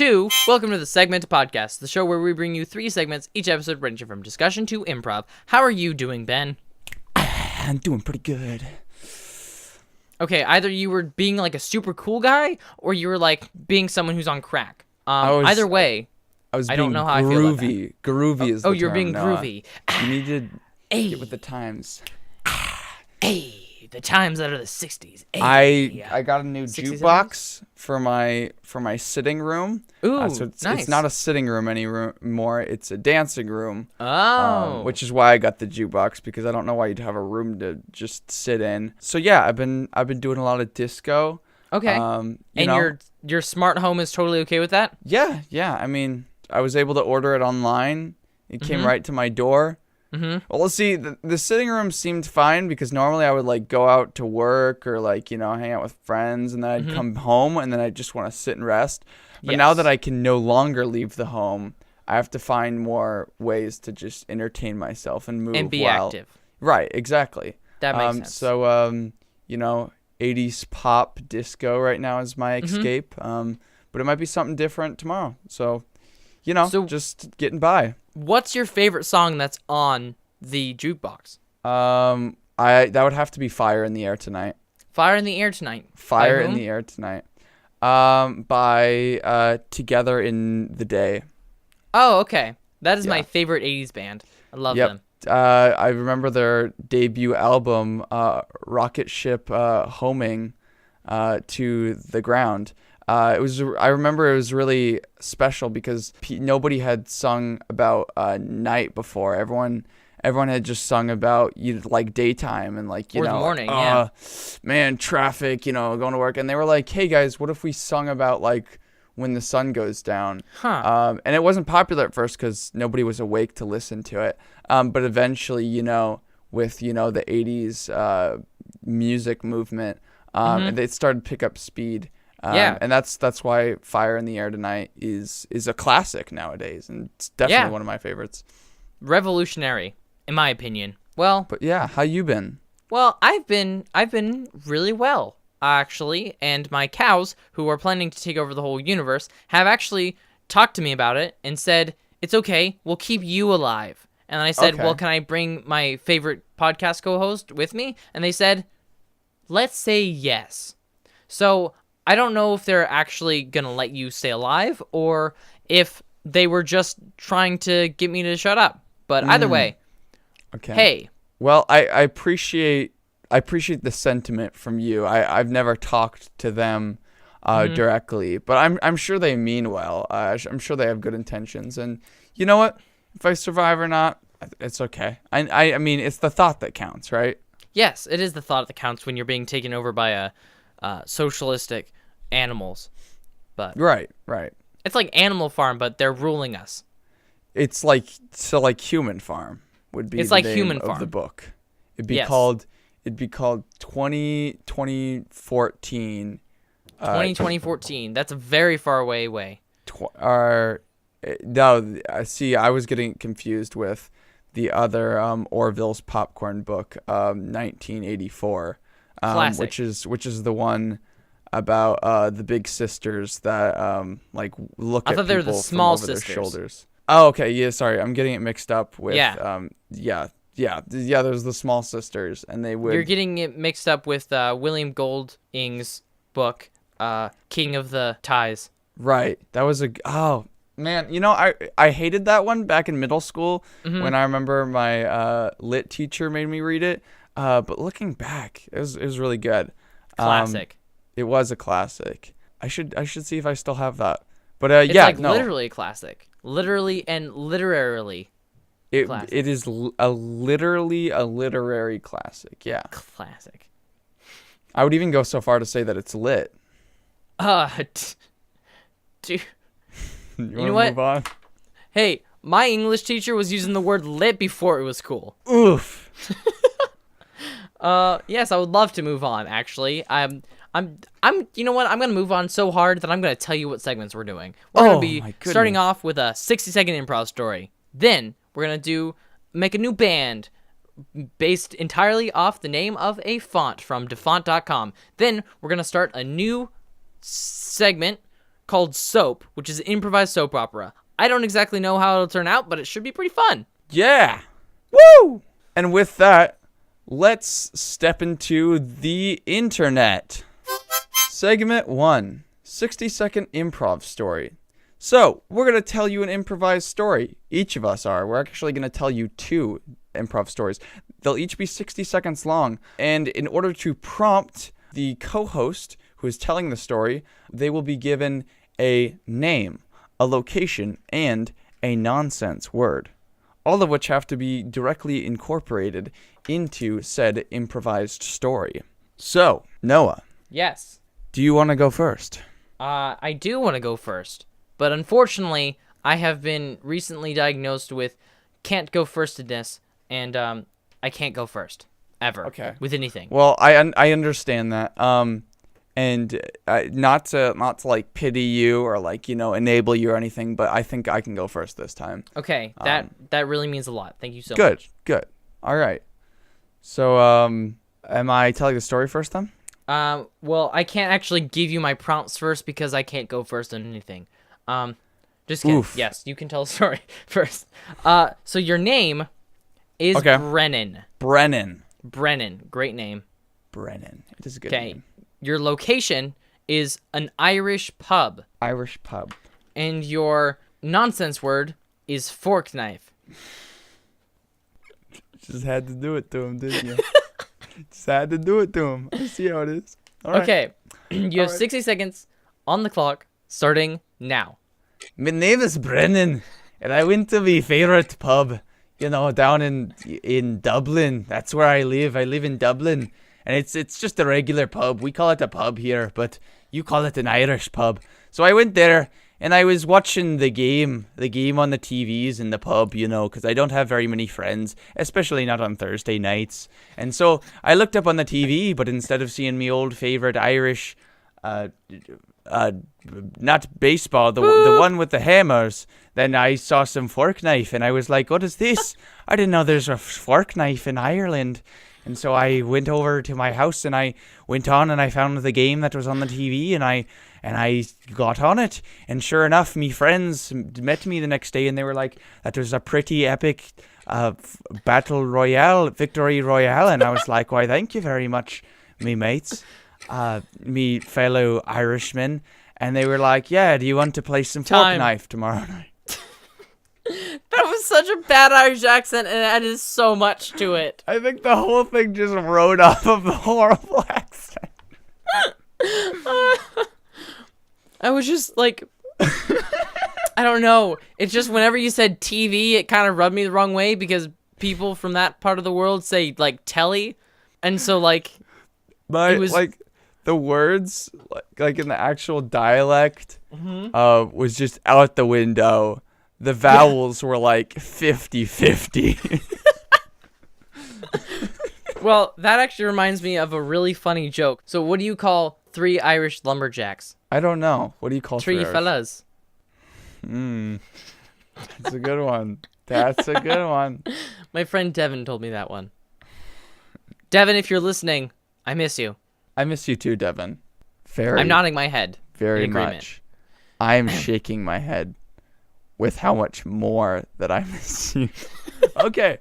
2. Welcome to the Segment Podcast, the show where we bring you 3 segments, each episode ranging from discussion to improv. How are you doing, Ben? I'm doing pretty good. Okay, either you were being like a super cool guy, or you were like being someone who's on crack. Either way, I don't know how I feel about that. Groovy is the term. You're being groovy. You need to get with the times. Hey, the times that are the 60s. I got a new 60s, jukebox for my sitting room. Ooh, so nice. It's not a sitting room anymore. It's a dancing room. Oh. Which is why I got the jukebox, because I don't know why you'd have a room to just sit in. So yeah, I've been doing a lot of disco. Okay. Your smart home is totally okay with that? Yeah. I mean, I was able to order it online. It came right to my door. Mm-hmm. Well, let's see. The sitting room seemed fine, because normally I would like go out to work or hang out with friends, and then I'd come home and then I just want to sit and rest. But now that I can no longer leave the home, I have to find more ways to just entertain myself and move and be active. Right, exactly. That makes sense. So 80s pop disco right now is my escape. But it might be something different tomorrow. So, just getting by. What's your favorite song that's on the jukebox? That would have to be Fire in the Air Tonight. Fire in the Air Tonight. Fire in the Air Tonight. By Together in the Day. Oh, okay. That is my favorite 80s band. I love them. I remember their debut album, Rocket Ship Homing to the Ground. I remember it was really special because nobody had sung about night before. Everyone had just sung about daytime and or the morning, man, traffic, going to work. And they were like, hey guys, what if we sung about when the sun goes down? And it wasn't popular at first because nobody was awake to listen to it. But eventually, with the 80s music movement, it started to pick up speed. And that's why Fire in the Air Tonight is a classic nowadays, and it's definitely one of my favorites. Revolutionary, in my opinion. Well, but yeah, how you been? Well, I've been really well, actually, and my cows, who are planning to take over the whole universe, have actually talked to me about it and said, it's okay, we'll keep you alive. And I said, well, can I bring my favorite podcast co-host with me? And they said, let's say yes. So I don't know if they're actually going to let you stay alive or if they were just trying to get me to shut up. But either way, hey. Well, I appreciate the sentiment from you. I've never talked to them directly, but I'm sure they mean well. I'm sure they have good intentions. And you know what? If I survive or not, it's okay. I mean, it's the thought that counts, right? Yes, it is the thought that counts when you're being taken over by socialistic animals. But right. It's like Animal Farm, but they're ruling us. It's like Human Farm would be the name Human of Farm. the book. It'd be called 2014. 2014. That's a very far away. See, I was getting confused with the other Orville's Popcorn book, 1984, which is the one about the big sisters that look at people the from small over sisters. their shoulders. Oh, okay, yeah, sorry, I'm getting it mixed up with there's the small sisters, and they would. You're getting it mixed up with William Golding's book, King of the Ties. Right, that was man, I hated that one back in middle school when I remember my lit teacher made me read it. But looking back, it was really good. Classic. It was a classic. I should see if I still have that. But it's literally a classic. Literally and literarily. It is literally a literary classic. Yeah. Classic. I would even go so far to say that it's lit. Dude. You know what? Move on? Hey, my English teacher was using the word lit before it was cool. Oof. Yes, I would love to move on, actually. You know what? I'm going to move on so hard that I'm going to tell you what segments we're doing. We're going to be starting off with a 60-second improv story. Then we're going to make a new band based entirely off the name of a font from defont.com. Then we're going to start a new segment called Soap, which is an improvised soap opera. I don't exactly know how it'll turn out, but it should be pretty fun. Yeah. Woo! And with that, let's step into the internet. Segment 1, 60-second improv story. So, we're going to tell you an improvised story. Each of us are. We're actually going to tell you 2 improv stories. They'll each be 60 seconds long. And in order to prompt the co-host who is telling the story, they will be given a name, a location, and a nonsense word, all of which have to be directly incorporated into said improvised story. So, Noah. Yes. Do you want to go first? I do want to go first. But unfortunately, I have been recently diagnosed with can't go firstedness, and I can't go first ever. Okay. With anything. Well, I understand that. And not to like pity you or like enable you or anything, but I think I can go first this time. Okay, that really means a lot. Thank you so much. Good. All right. So am I telling the story first then? Well, I can't actually give you my prompts first because I can't go first on anything. Just kidding. Oof. Yes, you can tell the story first. So your name is Brennan. Brennan. Great name. Brennan. It is a good name. name. Your location is an Irish pub. Irish pub. And your nonsense word is fork knife. Just had to do it to him, didn't you? Just had to do it to him. I see how it is. All right. Okay. You have 60 seconds on the clock, starting now. My name is Brennan, and I went to my favorite pub, down in Dublin. That's where I live. I live in Dublin, and it's just a regular pub. We call it a pub here, but you call it an Irish pub. So I went there, and I was watching the game on the TVs in the pub, because I don't have very many friends, especially not on Thursday nights. And so I looked up on the TV, but instead of seeing me old favorite Irish, not baseball, the one with the hammers, then I saw some fork knife, and I was like, what is this? I didn't know there's a fork knife in Ireland. And so I went over to my house, and I went on, and I found the game that was on the TV, and I got on it. And sure enough, me friends met me the next day, and they were like, that was a pretty epic battle royale, victory royale. And I was like, why, thank you very much, me mates, me fellow Irishmen. And they were like, yeah, do you want to play some fork knife tomorrow night? That was such a bad Irish accent, and it added so much to it. I think the whole thing just rode off of the horrible accent. I was just like, I don't know. It's just whenever you said TV, it kind of rubbed me the wrong way because people from that part of the world say like telly, and so like, it was like the words like in the actual dialect was just out the window. The vowels were like 50-50. Well, that actually reminds me of a really funny joke. So what do you call 3 Irish lumberjacks? I don't know. What do you call 3 fellas? That's a good one. That's a good one. My friend Devin told me that one. Devin, if you're listening, I miss you. I miss you too, Devin. I'm nodding my head. Very much. I am shaking my head with how much more that I miss you. Okay.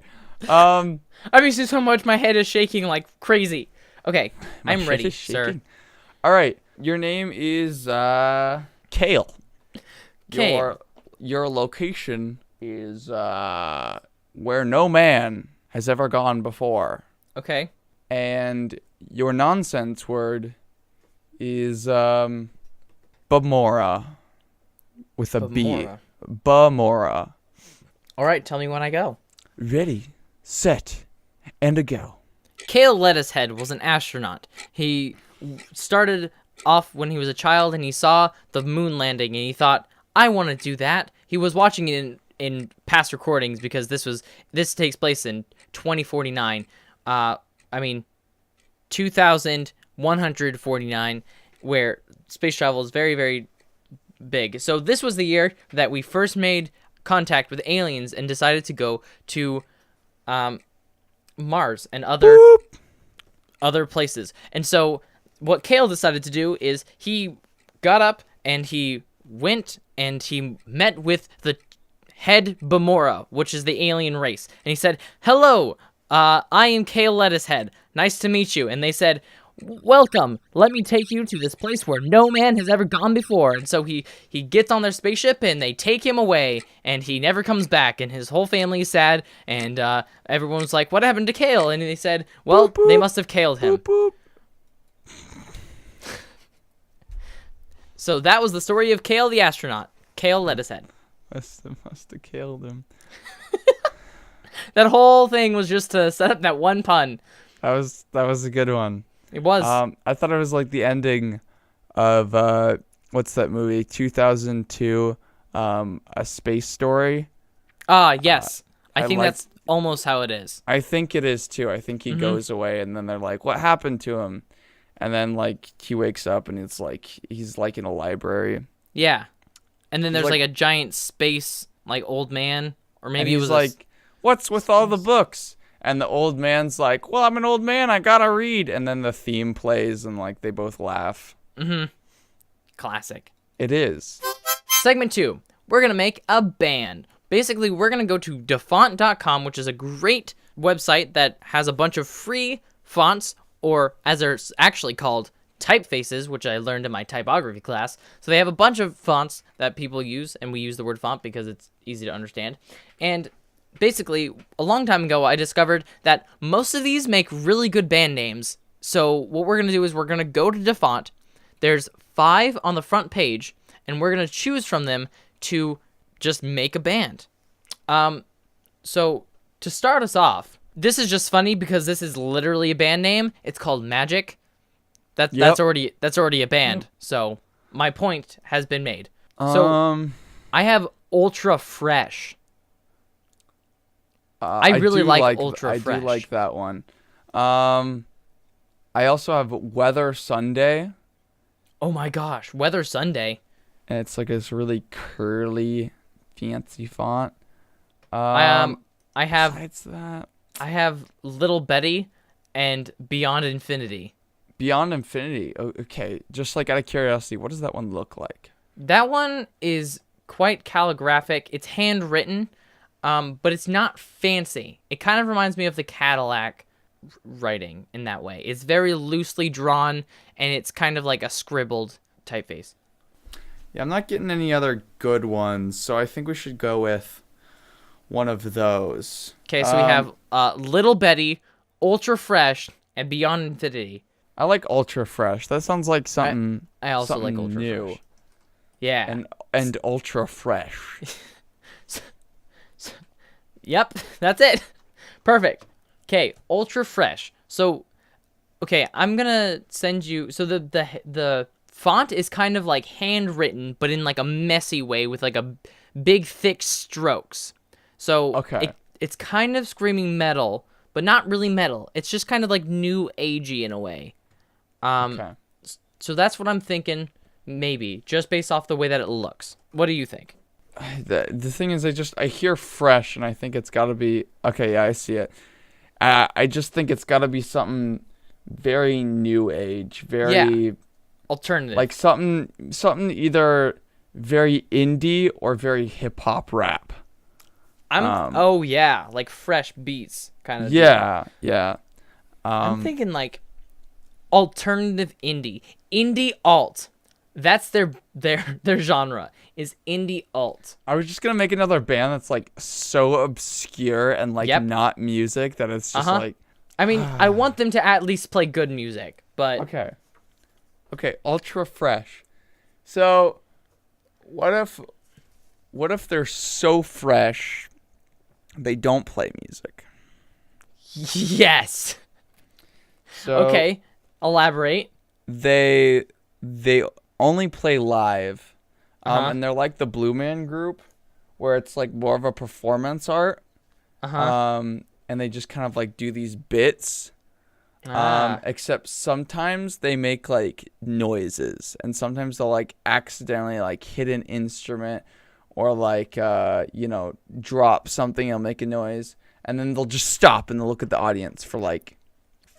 I miss you so much my head is shaking like crazy. Okay, I'm ready, sir. All right. Your name is Kale. Kale. Your location is where no man has ever gone before. Okay. And your nonsense word is Bamora with a B. Bamora. All right, tell me when I go. Ready, set, and a go. Kale Lettucehead was an astronaut. He started off when he was a child and he saw the moon landing and he thought, I want to do that. He was watching it in past recordings because this takes place in 2049. 2149, where space travel is very, very big. So this was the year that we first made contact with aliens and decided to go to Mars and other places. And so what Kale decided to do is he got up and he went and he met with the head Bamora, which is the alien race. And he said, "Hello, I am Kale Lettucehead. Nice to meet you." And they said, "Welcome. Let me take you to this place where no man has ever gone before." And so he gets on their spaceship and they take him away and he never comes back and his whole family is sad and everyone was like, "What happened to Kale?" And they said, "Well, boop, boop, they must have Kaled him." Boop, boop. So that was the story of Kale the astronaut. Kale Lettucehead. Must have killed him. That whole thing was just to set up that one pun. That was a good one. It was. I thought it was like the ending of what's that movie? 2002, A Space Story. Yes. I think like, that's almost how it is. I think it is too. I think he goes away and then they're like, "What happened to him?" And then like he wakes up and it's like he's like in a library. Yeah. And then there's like a giant space like old man, or maybe and it was he's like, "What's with all the books?" And the old man's like, "Well, I'm an old man. I gotta read." And then the theme plays and like they both laugh. Classic. It is. Segment 2. We're going to make a band. Basically, we're going to go to defont.com, which is a great website that has a bunch of free fonts, or as they're actually called, typefaces, which I learned in my typography class. So they have a bunch of fonts that people use, and we use the word font because it's easy to understand. And basically, a long time ago, I discovered that most of these make really good band names. So what we're going to do is we're going to go to Defont. There's 5 on the front page, and we're going to choose from them to just make a band. So to start us off, this is just funny because this is literally a band name. It's called Magic. That's already a band. So my point has been made. So I have Ultra Fresh. I really like Ultra Fresh. I do like that one. I also have Weather Sunday. Oh my gosh, Weather Sunday. And it's like this really curly, fancy font. I have Besides that, I have Little Betty and Beyond Infinity. Beyond Infinity. Okay, just like out of curiosity, what does that one look like? That one is quite calligraphic. It's handwritten, but it's not fancy. It kind of reminds me of the Cadillac writing in that way. It's very loosely drawn, and it's kind of like a scribbled typeface. Yeah, I'm not getting any other good ones, so I think we should go with one of those. Okay, so we have Little Betty, Ultra Fresh, and Beyond Infinity. I like Ultra Fresh. That sounds like something. I also like Ultra new. Fresh. Yeah. And Ultra Fresh. Yep, that's it. Perfect. Okay, Ultra Fresh. So, okay, I'm gonna send you. So the font is kind of like handwritten, but in like a messy way with like a big thick strokes. So okay. It's kind of screaming metal, but not really metal. It's just kind of like new agey in a way. Okay. So that's what I'm thinking. Maybe just based off the way that it looks. What do you think? The thing is, I hear fresh, and I think it's got to be okay. Yeah, I see it. I just think it's got to be something very new age, very alternative, like something either very indie or very hip hop rap. Like fresh beats kind of. Yeah, thing. yeah. I'm thinking like alternative indie alt. That's their genre is indie alt. I was just gonna make another band that's like so obscure and like not music that it's just like. I mean, I want them to at least play good music, but okay, Ultra Fresh. So, what if they're so fresh, they don't play music? Yes. So okay, elaborate. They only play live, and they're like the Blue Man Group, where it's like more of a performance art. And they just kind of like do these bits. Except sometimes they make like noises, and sometimes they'll like accidentally like hit an instrument or like drop something and make a noise, and then they'll just stop and they'll look at the audience for like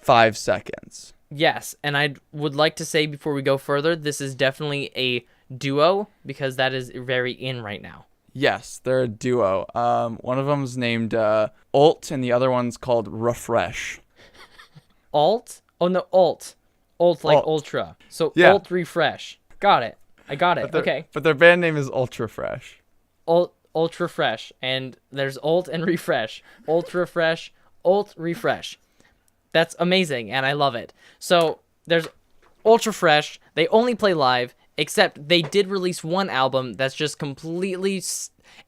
5 seconds. Yes, and I would like to say before we go further, this is definitely a duo because that is very in right now. Yes, they're a duo. One of them's named Alt, and the other one's called Refresh. Alt? Oh no, Alt. Alt like Alt. ultra. So Yeah. Alt Refresh. Got it. I got it. Okay. But their band name is Ultra Fresh. Ultra Fresh, and there's Alt and Refresh. Ultra Fresh, Alt Refresh. That's amazing, and I love it. So there's Ultra Fresh. They only play live, except they did release one album that's just completely.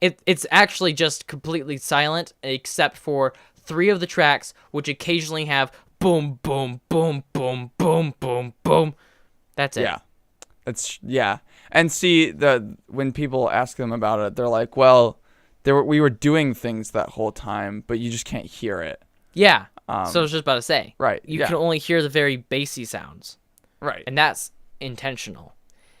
It's actually just completely silent, except for 3 of the tracks, which occasionally have boom, boom, boom, boom, boom, boom, boom. That's it. Yeah. And see, when people ask them about it, they're like, "Well, we were doing things that whole time, but you just can't hear it." Yeah. So I was just about to say. Right. You can only hear the very bassy sounds. Right. And that's intentional.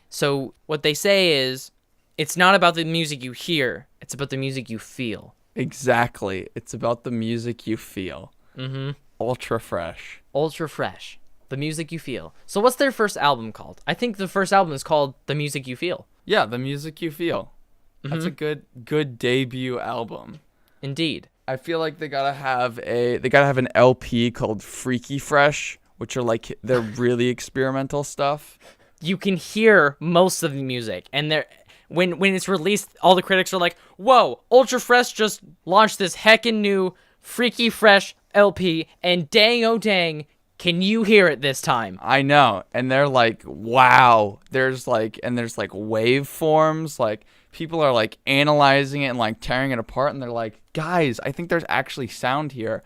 So what they say is, it's not about the music you hear, it's about the music you feel. Exactly. It's about the music you feel. Mm-hmm. Ultra Fresh. Ultra Fresh. The music you feel. So what's their first album called? I think the first album is called The Music You Feel. Yeah, The Music You Feel. That's a good debut album. Indeed. I feel like they gotta have an LP called Freaky Fresh, which are like they're really experimental stuff. You can hear most of the music, and when it's released, all the critics are like, "Whoa, Ultra Fresh just launched this heckin' new Freaky Fresh LP, and dang oh dang, can you hear it this time?" I know, and they're like, "Wow!" There's waveforms, like people are like analyzing it and like tearing it apart, and they're like, "Guys, I think there's actually sound here,"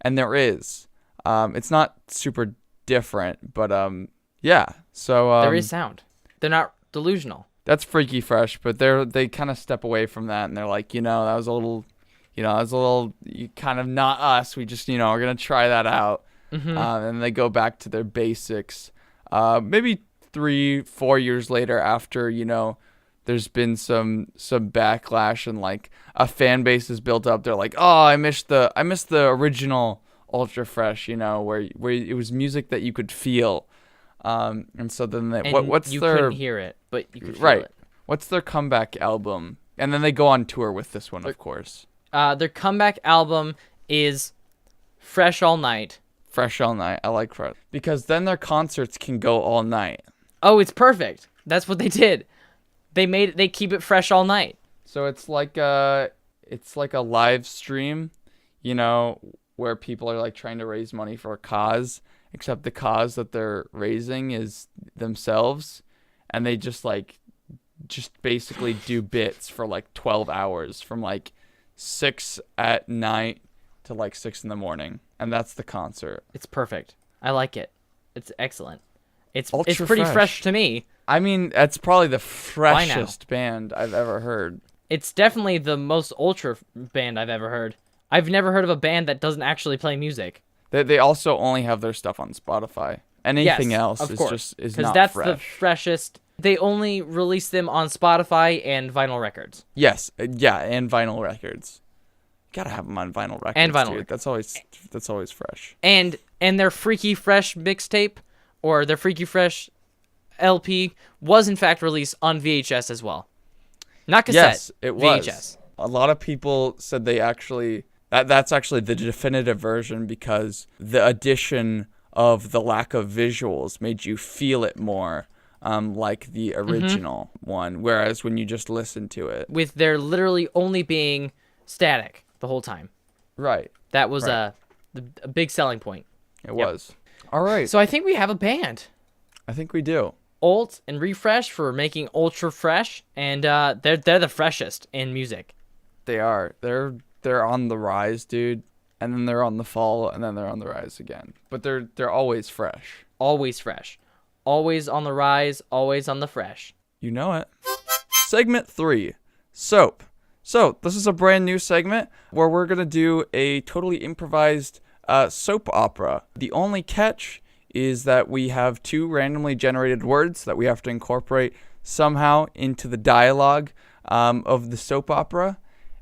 and there is. It's not super different, but yeah. So there is sound. They're not delusional. That's Freaky Fresh, but they kind of step away from that, and they're like, that was a little kind of not us. We just, we're gonna try that out, and they go back to their basics. Maybe 3-4 years later, after there's been some backlash and like a fan base is built up. They're like, oh, I miss the original Ultra Fresh, where it was music that you could feel. And so then you couldn't hear it, but you could feel it. What's their comeback album? And then they go on tour with this one, of course. Their comeback album is Fresh All Night. Fresh All Night. I like Fresh because then their concerts can go all night. Oh, it's perfect. That's what they did. They keep it fresh all night. So it's like a live stream, where people are like trying to raise money for a cause, except the cause that they're raising is themselves, and they just basically do bits for like 12 hours from like 6 at night to like 6 in the morning, and that's the concert. It's perfect. I like it. It's excellent. It's Ultra pretty fresh. fresh to me. I mean, that's probably the freshest band I've ever heard. It's definitely the most ultra band I've ever heard. I've never heard of a band that doesn't actually play music. They also only have their stuff on Spotify. Anything else is not fresh. Because that's the freshest. They only release them on Spotify and vinyl records. Yes, yeah, and vinyl records. Gotta have them on vinyl records. And vinyl records. That's always fresh. And their Freaky Fresh mixtape, or their Freaky Fresh LP, was in fact released on VHS as well. Not cassette. Yes, it was. VHS. A lot of people said that's actually the definitive version because the addition of the lack of visuals made you feel it more, like the original one. Whereas when you just listen to it, with there literally only being static the whole time. Right. That was a big selling point. It was. All right. So I think we have a band. I think we do. Alt and Refresh for making Ultra Fresh, and they're the freshest in music. They are. They're on the rise, dude. And then they're on the fall, and then they're on the rise again. But they're always fresh. Always fresh. Always on the rise, always on the fresh. You know it. Segment 3. Soap. So, this is a brand new segment where we're going to do a totally improvised soap opera. The only catch is that we have 2 randomly generated words that we have to incorporate somehow into the dialogue of the soap opera.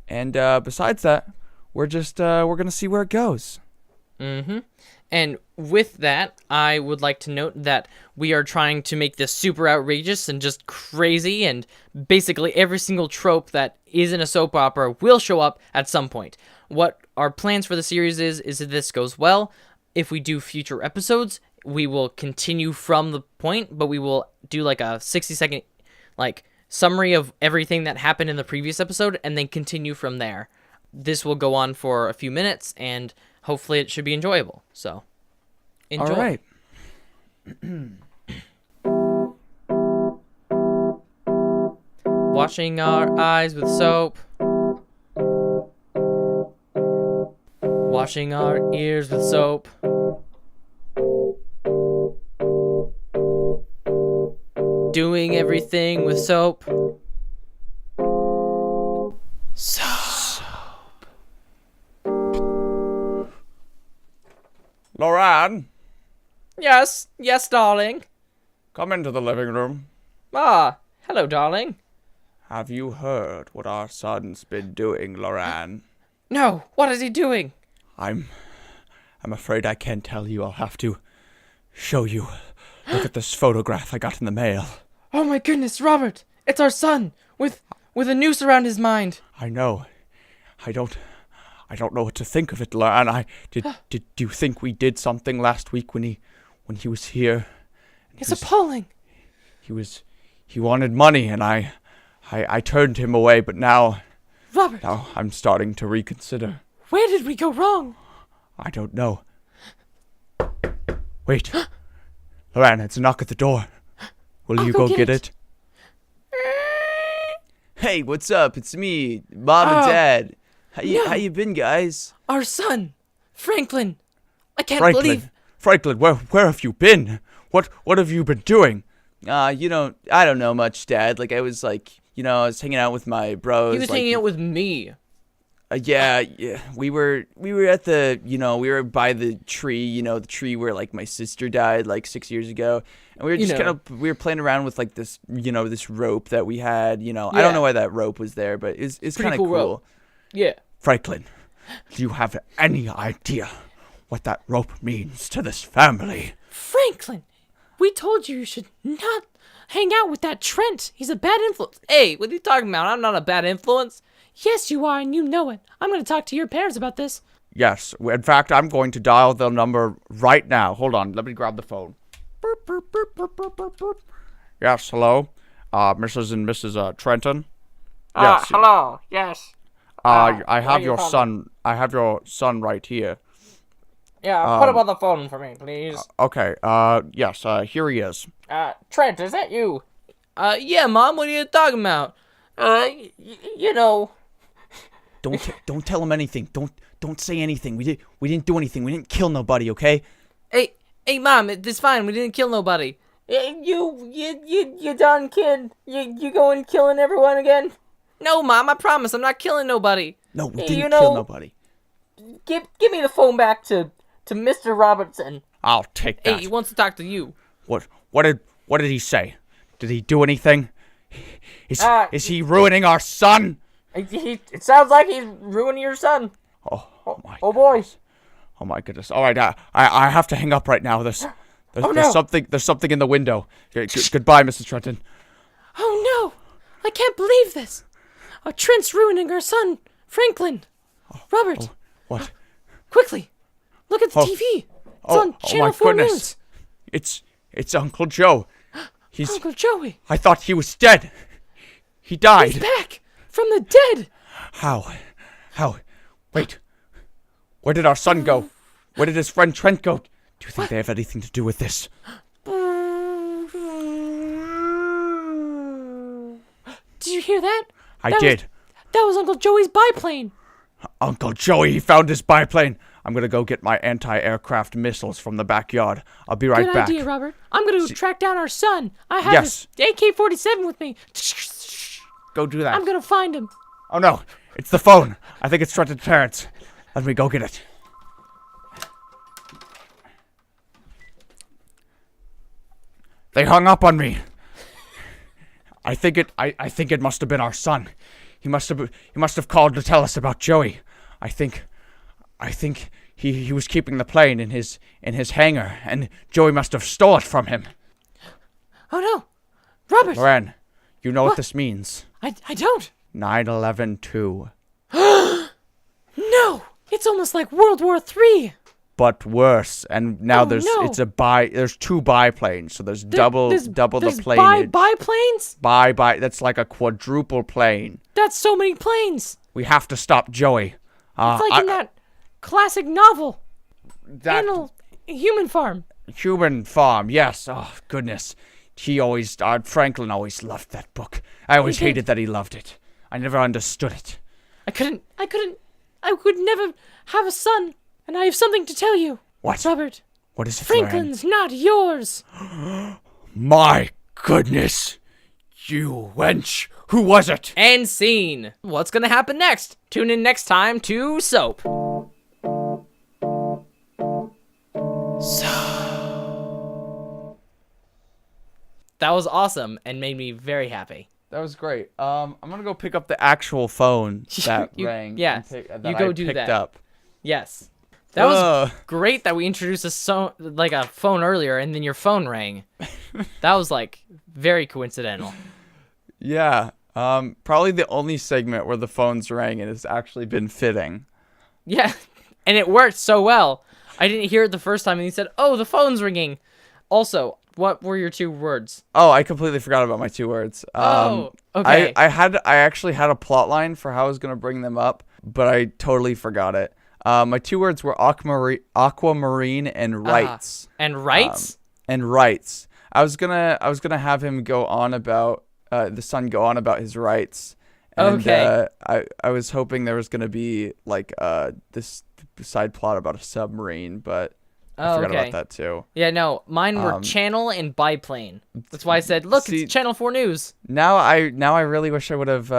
And besides that, we're going to see where it goes. Mm-hmm. And with that, I would like to note that we are trying to make this super outrageous and just crazy, and basically every single trope that is in a soap opera will show up at some point. What our plans for the series is if this goes well, if we do future episodes, we will continue from the point, but we will do like a 60-second summary of everything that happened in the previous episode and then continue from there. This will go on for a few minutes, and hopefully it should be enjoyable. So, enjoy. All right. Washing our eyes with soap. Washing our ears with soap. Doing everything with soap. Loran, Yes, darling. come into the living room. Ah, hello, darling. Have you heard what our son's been doing, Loran? No, what is he doing? I'm afraid I can't tell you. I'll have to show you. Look at this photograph I got in the mail. Oh my goodness, Robert! It's our son with a noose around his mind. I know. I don't know what to think of it, Loran. Do you think we did something last week when he was here? It's appalling. He wanted money, and I turned him away, but now Robert, I'm starting to reconsider. where did we go wrong? I don't know. Wait. Loran, it's a knock at the door. Will you go get it? Hey, what's up? It's me, Mom and Dad. How you been, guys? Our son, Franklin. I can't Franklin. believe. Franklin, where have you been? What have you been doing? I don't know much, Dad. I was I was hanging out with my bros. He was hanging out with me. Yeah. We were at the, we were by the tree, the tree where my sister died 6 years ago, and we were just we were playing around with this, this rope that we had, I don't know why that rope was there, but it's kind of cool. Rope. Yeah. Franklin, do you have any idea what that rope means to this family? Franklin, we told you should not hang out with that Trent. He's a bad influence. Hey, what are you talking about? I'm not a bad influence. Yes, you are, and you know it. I'm going to talk to your parents about this. Yes. In fact, I'm going to dial the number right now. Hold on. Let me grab the phone. Boop, boop, boop, boop, boop, boop, boop. Yes, hello? Mrs. and Mrs. Trenton? Yes. Hello. Yes. I have your son. I have your son right here. Yeah, put him on the phone for me, please. Okay. Yes. Here he is. Trent, is that you? Yeah, Mom. What are you talking about? You know. Don't tell him anything. Don't say anything. We didn't do anything. We didn't kill nobody. Okay? Hey, Mom. It's fine. We didn't kill nobody. You done, kid? You going killing everyone again? No, Mom. I promise. I'm not killing nobody. No, we didn't kill nobody. Give me the phone back to Mr. Robertson. I'll take that. Hey, he wants to talk to you. What did he say? Did he do anything? Is he ruining our son? It sounds like he's ruining your son. Oh my. Oh boy. Oh my goodness. All right, I have to hang up right now. There's something in the window. Goodbye, Mrs. Trenton. Oh no! I can't believe this. Trent's ruining our son, Franklin. Robert. What? Quickly, look at the TV. It's on Channel 4 News. It's Uncle Joe. He's Uncle Joey. I thought he was dead. He died. He's back from the dead. How? Wait. Where did our son go? Where did his friend Trent go? Do you think they have anything to do with this? Did you hear that? I did. That was Uncle Joey's biplane. Uncle Joey, he found his biplane. I'm gonna go get my anti-aircraft missiles from the backyard. I'll be right back. Good idea, Robert. I'm gonna track down our son. I have his AK-47 with me. Go do that. I'm gonna find him. Oh no, it's the phone. I think it's Trenton's parents. Let me go get it. They hung up on me. I think it must have been our son. He must have called to tell us about Joey. I think he was keeping the plane in his hangar, and Joey must have stole it from him. Oh no, Robert! Loren, you know what this means? I don't. 9/11-2. No, it's almost like World War III. But worse, and now there's 2 biplanes, so there's double the planeage. Biplanes? That's like a quadruple plane. That's so many planes. We have to stop Joey. It's like in that classic novel, Human Farm. Human Farm, yes. Oh goodness, Franklin always loved that book. I always hated that he loved it. I never understood it. I could never have a son, and I have something to tell you. What? Robert. What is it, Franklin's not yours. My goodness. You wench. Who was it? And scene. What's gonna happen next? Tune in next time to Soap. That was awesome and made me very happy. That was great. I'm gonna go pick up the actual phone that rang. Yeah, you go do that. Up. Yes, that was great. That we introduced a phone earlier, and then your phone rang. That was like very coincidental. Yeah. Probably the only segment where the phones rang and it's actually been fitting. Yeah, and it worked so well. I didn't hear it the first time, and he said, "Oh, the phone's ringing." Also, what were your 2 words? Oh, I completely forgot about my 2 words. Okay. I actually had a plot line for how I was gonna bring them up, but I totally forgot it. My 2 words were aquamarine and rights. And rights? And rights. I was gonna have him go on about the son go on about his rights. And, okay. I was hoping there was gonna be like this side plot about a submarine, but I forgot about that too. Yeah, no, mine were channel and biplane. That's why I said, look, it's Channel 4 News. Now I really wish I would have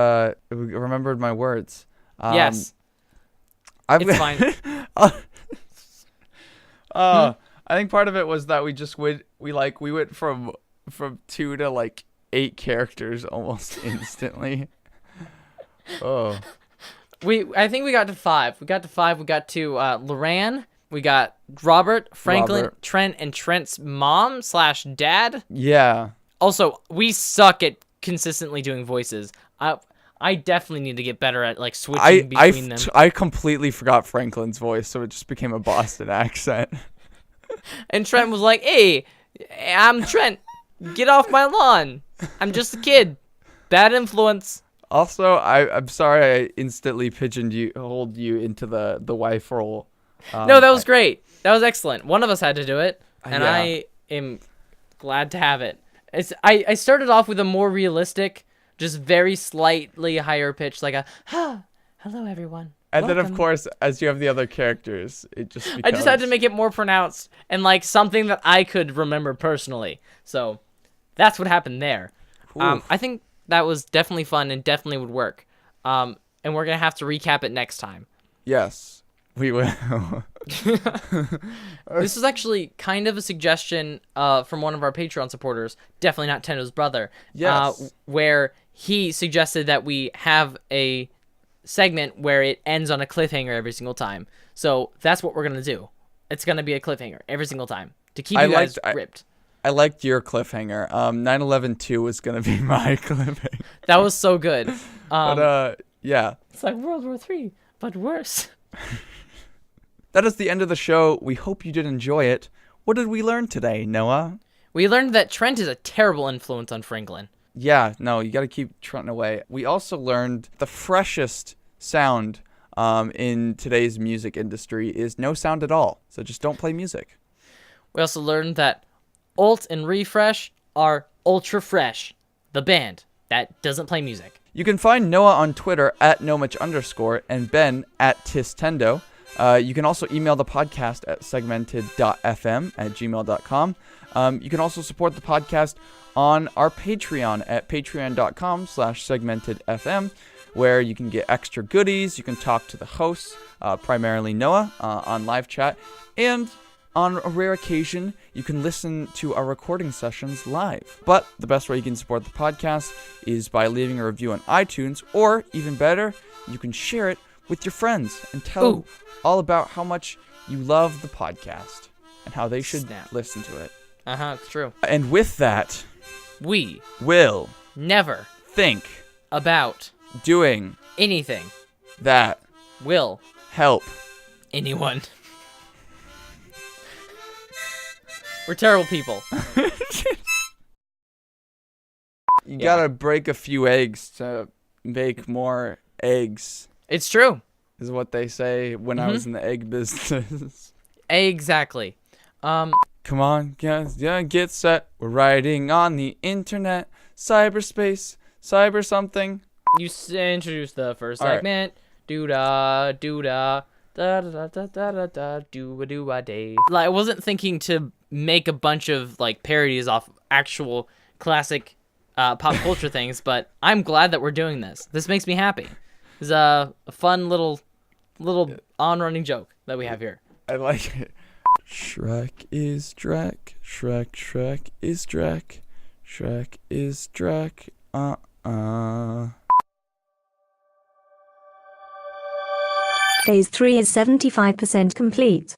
remembered my words. Yes. It's fine. I think part of it was that we went from 2 to like 8 characters almost instantly. Oh. I think we got to 5. We got to Loran. We got Robert, Franklin, Trent, and Trent's mom / dad. Yeah. Also, we suck at consistently doing voices. I definitely need to get better at like switching between them. I completely forgot Franklin's voice, so it just became a Boston accent. And Trent was like, "Hey, I'm Trent. Get off my lawn. I'm just a kid. Bad influence." Also, I'm sorry I instantly pigeonholed you into the wife role. No, that was great. That was excellent. One of us had to do it, and I am glad to have it. I started off with a more realistic, just very slightly higher pitch, like a hello everyone. And welcome. then of course, as you have the other characters, it just becomes... I just had to make it more pronounced and like something that I could remember personally. So that's what happened there. I think that was definitely fun and definitely would work. And we're gonna have to recap it next time. Yes. We will. This is actually kind of a suggestion from one of our Patreon supporters, definitely not Tendo's brother, where he suggested that we have a segment where it ends on a cliffhanger every single time. So that's what we're going to do. It's going to be a cliffhanger every single time to keep you guys gripped. I liked your cliffhanger. 9/11-2 was going to be my cliffhanger. That was so good. But yeah. It's like World War III, but worse. That is the end of the show. We hope you did enjoy it. What did we learn today, Noah? We learned that Trent is a terrible influence on Franklin. Yeah, no, you got to keep Trent away. We also learned the freshest sound in today's music industry is no sound at all. So just don't play music. We also learned that Alt and Refresh are Ultra Fresh, the band that doesn't play music. You can find Noah on Twitter at Nomich_ and Ben at Tendo. You can also email the podcast at segmented.fm@gmail.com. You can also support the podcast on our Patreon at patreon.com/segmentedfm, where you can get extra goodies. You can talk to the hosts, primarily Noah, on live chat. And on a rare occasion, you can listen to our recording sessions live. But the best way you can support the podcast is by leaving a review on iTunes, or even better, you can share it with your friends and tell them all about how much you love the podcast and how they should Snap. listen to it. It's true. And with that, We will never think about doing anything that will help anyone. We're terrible people. You gotta break a few eggs to make more eggs, It's true. is what they say when I was in the egg business. Exactly. Come on, guys, get set. We're riding on the internet, cyberspace, cyber something. You introduced the first All right. segment. Doo-da, doo-da, da-da-da-da-da-da, doo-a-doo-a-day. Like, I wasn't thinking to make a bunch of, like, parodies off actual classic pop culture things, but I'm glad that we're doing this. This makes me happy. It's a fun little on-running joke that we have here. I like it. Shrek is Drek. Shrek is Drek. Shrek is Drek. Phase 3 is 75% complete.